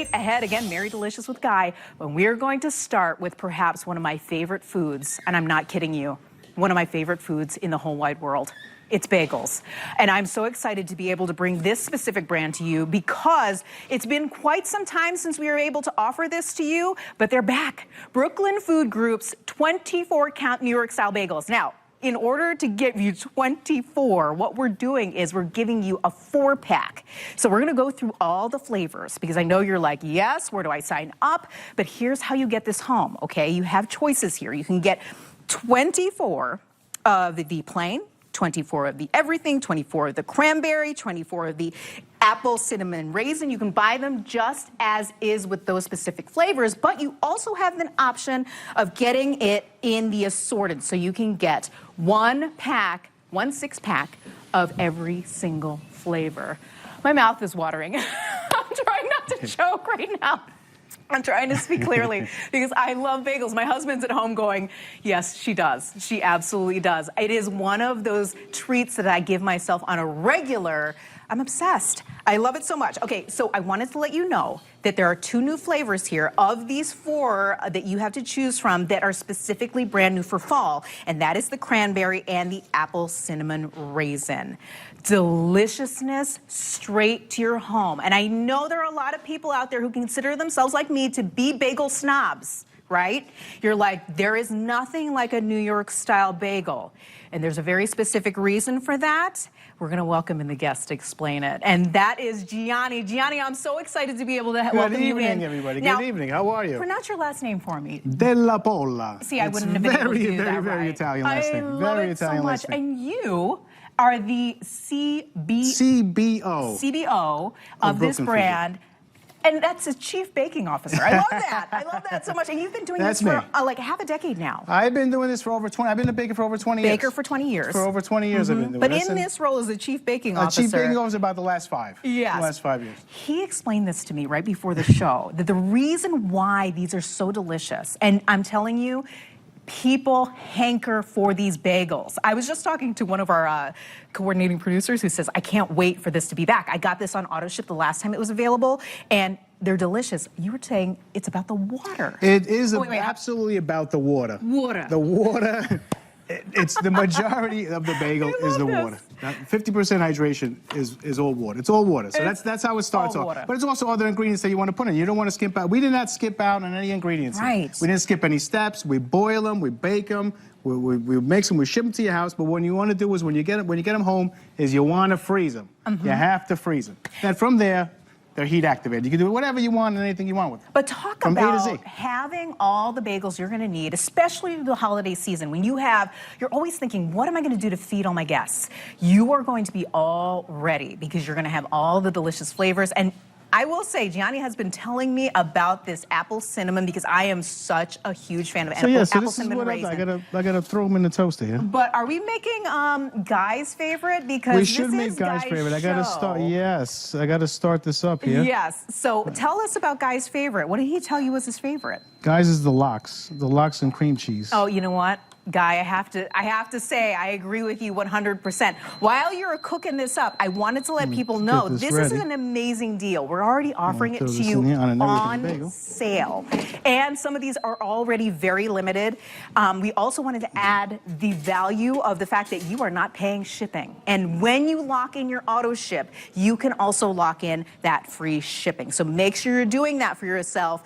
straight ahead. Again, Merry Delicious with Guy. When we're going to start with perhaps one of my favorite foods, and I'm not kidding you, one of my favorite foods in the whole wide world. It's bagels. And I'm so excited to be able to bring this specific brand to you because it's been quite some time since we were able to offer this to you, but they're back. Brooklyn Food Group's 24-count New York style bagels. Now, in order to give you 24, what we're doing is we're giving you a 4-pack. So we're gonna go through all the flavors because I know you're like, yes, where do I sign up? But here's how you get this home, okay? You have choices here. You can get 24 of the plain, 24 of the everything, 24 of the cranberry, 24 of the apple, cinnamon, raisin. You can buy them just as is with those specific flavors, but you also have an option of getting it in the assorted. So you can get 1-pack, 1 6-pack of every single flavor. My mouth is watering. I'm trying not to choke right now. I'm trying to speak clearly because I love bagels. My husband's at home going, yes, she does. She absolutely does. It is one of those treats that I give myself on a regular. I'm obsessed. I love it so much. Okay, so I wanted to let you know that there are 2 new flavors here of these 4 that you have to choose from that are specifically brand new for fall, and that is the cranberry and the apple cinnamon raisin. Deliciousness straight to your home. And I know there are a lot of people out there who consider themselves like me to be bagel snobs, right? You're like, there is nothing like a New York style bagel. And there's a very specific reason for that. We're gonna welcome in the guest to explain it. And that is Gianni. Gianni, I'm so excited to be able to welcome you in. Good evening, everybody. Now, good evening. How are you? Pronounce your last name for me. Della Polla. See, I wouldn't have been able to do that very right. Italian last name. I love very it Italian so much. last name. And you are the CBO of this brand. And that's a chief baking officer. I love that. I love that so much. And you've been doing this for like half a decade now. I've been doing this for over 20. I've been a baker for over 20 years. Baker for 20 years. For over 20 years I've been doing but this. But in this role as the chief baking officer. Chief baking officer about the last 5. Yes. The last 5 years. He explained this to me right before the show, that the reason why these are so delicious, and I'm telling you, people hanker for these bagels. I was just talking to one of our coordinating producers who says, I can't wait for this to be back. I got this on auto ship the last time it was available, and they're delicious. You were saying it's about the water. It is absolutely about the water. Water. The water. It's the majority of the bagel is the water. 50% hydration is all water. It's all water. So that's how it starts off. But it's also other ingredients that you want to put in. You don't want to skip out. We did not skip out on any ingredients. Right. We didn't skip any steps. We boil them. We bake them. We make them. We ship them to your house. But what you want to do is when you get them home is you want to freeze them. You have to freeze them. And from there, they're heat activated. You can do whatever you want and anything you want with them. But talk about having all the bagels you're going to need, especially the holiday season, when you're always thinking, what am I going to do to feed all my guests? You are going to be all ready because you're going to have all the delicious flavors. And I will say, Gianni has been telling me about this apple cinnamon because I am such a huge fan of apple cinnamon raisin. I gotta throw them in the toaster here. But are we making Guy's favorite? Because we should make Guy's favorite. I gotta start. Yes, I gotta start this up here. Yes. So tell us about Guy's favorite. What did he tell you was his favorite? Guy's is the lox and cream cheese. Oh, you know what? Guy, I have to say, I agree with you 100%. While you're cooking this up, I wanted to let people know this is an amazing deal. We're already offering it to you on sale. And some of these are already very limited. We also wanted to add the value of the fact that you are not paying shipping. And when you lock in your auto ship, you can also lock in that free shipping. So make sure you're doing that for yourself.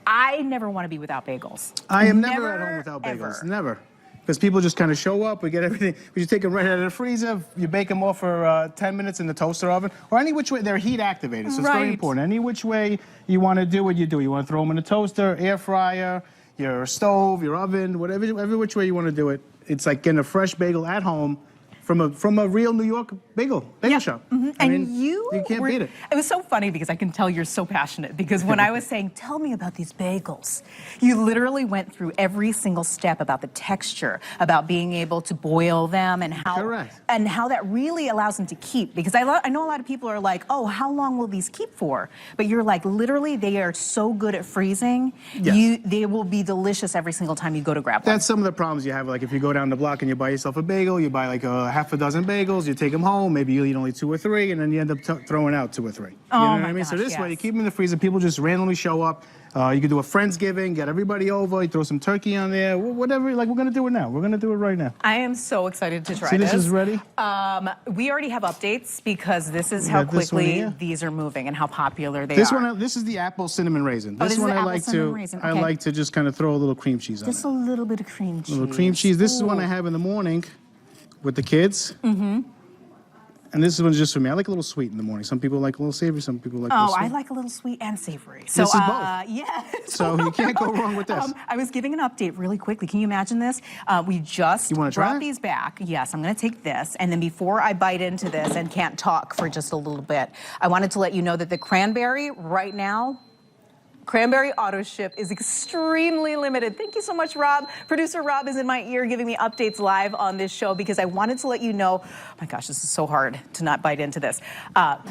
I never want to be without bagels. I am never at home without bagels. Never. Because people just kind of show up, we get everything. We just take them right out of the freezer, you bake them off for 10 minutes in the toaster oven, or any which way. They're heat activated, so it's very important. Any which way you want to do what you do. You want to throw them in the toaster, air fryer, your stove, your oven, whatever, every which way you want to do it. It's like getting a fresh bagel at home from a real New York bagel shop. I mean, you can't beat it. It was so funny because I can tell you're so passionate because when I was saying, tell me about these bagels, you literally went through every single step about the texture, about being able to boil them and how that really allows them to keep. Because I know a lot of people are like, oh, how long will these keep for? But you're like, literally, they are so good at freezing. Yes. They will be delicious every single time you go to grab one. That's some of the problems you have. Like if you go down the block and you buy yourself a bagel, you buy like a half a dozen bagels, you take them home, maybe you eat only 2 or 3, and then you end up throwing out 2 or 3. You know what I mean? So this way, you keep them in the freezer, people just randomly show up. You can do a Friendsgiving, get everybody over, you throw some turkey on there, whatever, like we're gonna do it now. We're gonna do it right now. I am so excited to try this. this. This is ready? We already have updates because this is how quickly these are moving and how popular they are. This is the apple cinnamon raisin. This one is I like to, raisin. I like to just kind of throw a little cream cheese on it. Just a little bit of cream cheese. A little cream cheese. This is one I have in the morning with the kids. Mm-hmm. And this one's just for me. I like a little sweet in the morning. Some people like a little savory. Some people like a little sweet. I like a little sweet and savory. So, this is both. Yeah. So you can't go wrong with this. I was giving an update really quickly. Can you imagine this? We just brought these back. Yes, I'm going to take this. And then before I bite into this and can't talk for just a little bit, I wanted to let you know that the cranberry right now, cranberry auto ship is extremely limited. Thank you so much, Rob. Producer Rob is in my ear giving me updates live on this show because I wanted to let you know, oh my gosh, this is so hard to not bite into this.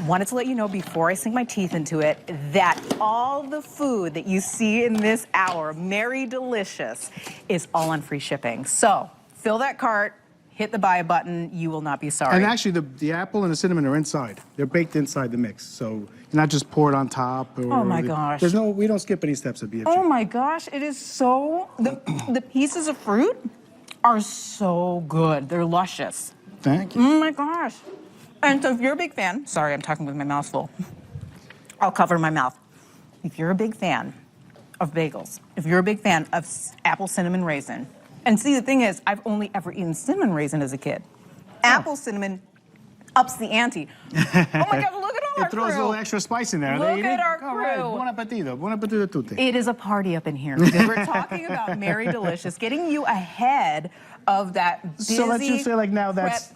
Wanted to let you know before I sink my teeth into it that all the food that you see in this hour, Merry Delicious, is all on free shipping. So fill that cart. Hit the buy button. You will not be sorry. And actually, the apple and the cinnamon are inside. They're baked inside the mix. So you're not just pour it on top. Or oh, my gosh. We don't skip any steps at BFG. Oh, my gosh. It is so... The pieces of fruit are so good. They're luscious. Thank you. Oh, my gosh. And so if you're a big fan... Sorry, I'm talking with my mouth full. I'll cover my mouth. If you're a big fan of bagels, if you're a big fan of apple cinnamon raisin... And see, the thing is, I've only ever eaten cinnamon raisin as a kid. Apple cinnamon ups the ante. Oh my God, look at all our crew. It throws a little extra spice in there. Look at our crew. Right. Buon appetito. Buon appetito tutti. It is a party up in here because we're talking about Merry Delicious, getting you ahead of that busy So let's just say like now that's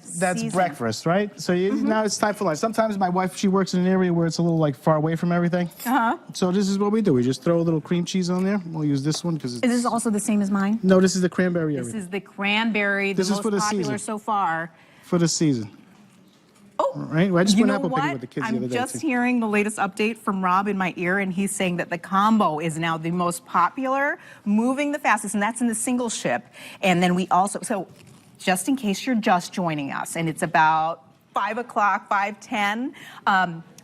breakfast, right? So now it's time for lunch. Sometimes my wife, she works in an area where it's a little like far away from everything. So this is what we do. We just throw a little cream cheese on there. We'll use this one because it's... Is this also the same as mine? No, this is the cranberry area. This is the cranberry, this the is most for the popular season. so far. For the season. Oh, right. Well, I just went apple picking with the kids the other day. I'm just hearing the latest update from Rob in my ear, and he's saying that the combo is now the most popular, moving the fastest, and that's in the single ship. And then we also, so just in case you're just joining us, and it's about 5 o'clock, 5:10.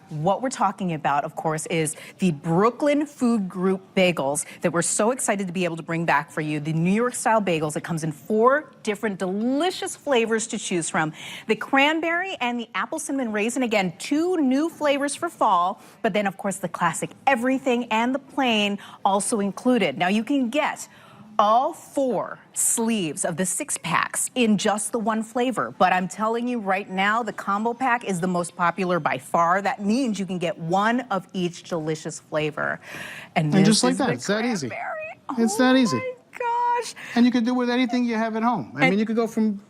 What we're talking about, of course, is the Brooklyn Food Group bagels that we're so excited to be able to bring back for you. The New York style bagels. It comes in 4 different delicious flavors to choose from. The cranberry and the apple cinnamon raisin. Again, 2 new flavors for fall, but then of course the classic everything and the plain also included. Now you can get all 4 sleeves of the 6-packs in just the 1 flavor. But I'm telling you right now, the combo pack is the most popular by far. That means you can get 1 of each delicious flavor. And just like that, it's that easy. It's that easy. Oh my gosh. And you can do it with anything you have at home. I mean, you could go from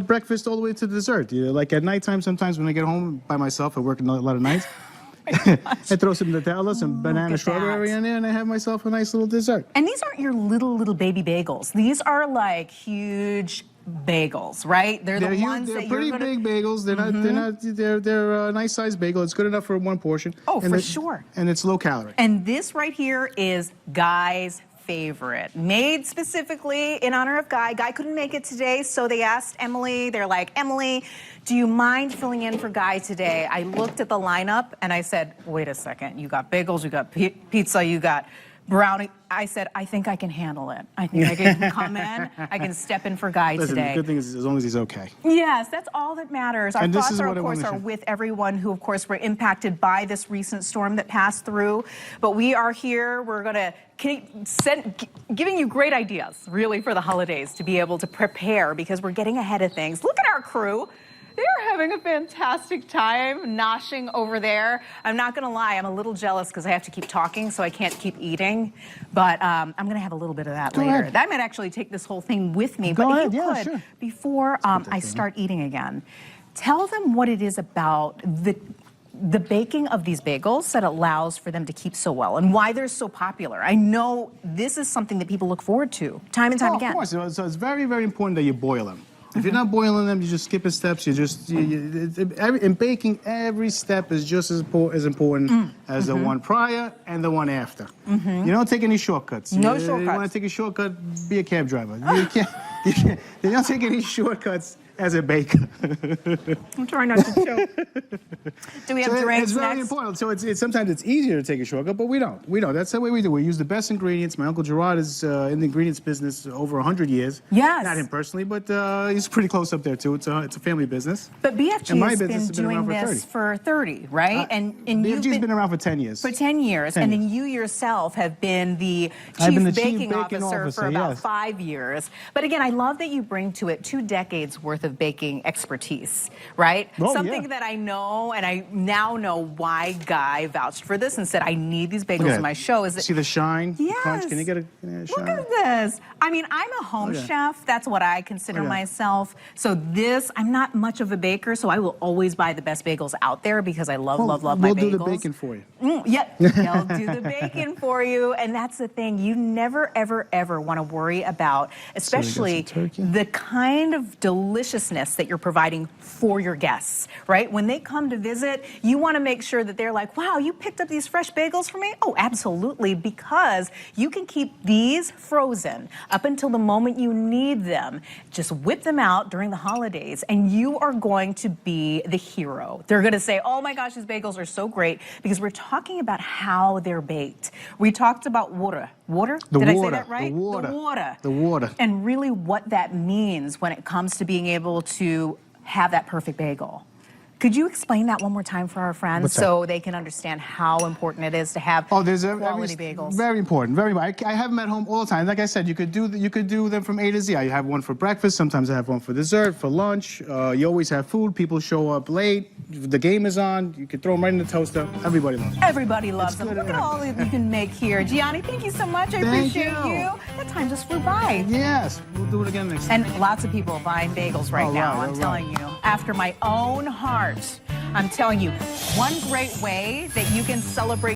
breakfast all the way to dessert. Like at nighttime, sometimes when I get home by myself, I work a lot of nights. I throw some Nutella, some banana strawberry in there, and I have myself a nice little dessert. And these aren't your little baby bagels. These are like huge bagels, right? They're the ones they're that pretty you're gonna... big bagels. They're a nice sized bagel. It's good enough for 1 portion. Oh, for sure. And it's low calorie. And this right here is Guy's favorite, made specifically in honor of Guy. Guy couldn't make it today, so they asked Emily. They're like, Emily, do you mind filling in for Guy today? I looked at the lineup and I said, wait a second, you got bagels, you got pizza, you got brownie. I said, I think I can handle it. I think I can come in. I can step in for Guy today. The good thing is, as long as he's okay. Yes, that's all that matters. Our thoughts are, of course, are with everyone who, of course, were impacted by this recent storm that passed through. But we are here. We're going to giving you great ideas, really, for the holidays to be able to prepare because we're getting ahead of things. Look at our crew. They're having a fantastic time noshing over there. I'm not going to lie, I'm a little jealous because I have to keep talking, so I can't keep eating. But I'm going to have a little bit of that later. Ahead. That might actually take this whole thing with me. Go but ahead. if you could, Sure. Before I start eating again, tell them what it is about the baking of these bagels that allows for them to keep so well and why they're so popular. I know this is something that people look forward to time and time again. Of course. So it's very, very important that you boil them. If you're not boiling them, you just skip steps. In baking, every step is just as important as the one prior and the one after. You don't take any shortcuts. No shortcuts. You want to take a shortcut, be a cab driver. You don't take any shortcuts as a baker. I'm trying not to choke. Do we have drinks It's very next? important. So sometimes it's easier to take a shortcut, but we don't. We don't. That's the way we do. We use the best ingredients. My Uncle Gerard is in the ingredients business over 100 years. Yes. Not him personally, but he's pretty close up there too. It's a family business. But BFG And my has been business has been doing around for this 30. for 30, right? And BFG's you've been around for 10 years. For 10 years. 10 and then years. you yourself have been the I've chief been the chief baking baking officer for officer, about yes. 5 years. But again, I love that you bring to it 2 decades worth of baking expertise, right? Oh, Something yeah. that I know, and I now know why Guy vouched for this and said, I need these bagels in my show. Is that See the shine? The crunch? Yes. Can you get a shine? Look at this. I mean, I'm a home Oh, yeah. chef. That's what I consider Oh, yeah. myself. So this, I'm not much of a baker, so I will always buy the best bagels out there because I love my bagels. We'll do the bacon for you. Yep, they'll do the bacon for you. And that's the thing. You never, ever, ever want to worry about, especially some turkey. the kind of deliciousness that you're providing for your guests, right? When they come to visit, you want to make sure that they're like, wow, you picked up these fresh bagels for me? Oh, absolutely, because you can keep these frozen up until the moment you need them. Just whip them out during the holidays, and you are going to be the hero. They're going to say, oh my gosh, these bagels are so great, because we're talking about how they're baked. We talked about water. Water? Did I say that right? The water. The water. The water. And really what that means when it comes to being able to have that perfect bagel. Could you explain that one more time for our friends What's that? so they can understand how important it is to have There's quality bagels? Very important. Very. I have them at home all the time. Like I said, you could do them from A to Z. I have one for breakfast. Sometimes I have one for dessert, for lunch. You always have food. People show up late. The game is on. You can throw them right in the toaster. Everybody loves them. Everybody loves them. good Look at enough. all that you can make here. Gianni, thank you so much. I Thank appreciate you. you. That time just flew by. Yes, we'll do it again next time. And lots of people buying bagels right All now, right, I'm all telling you. After my own heart, I'm telling you, one great way that you can celebrate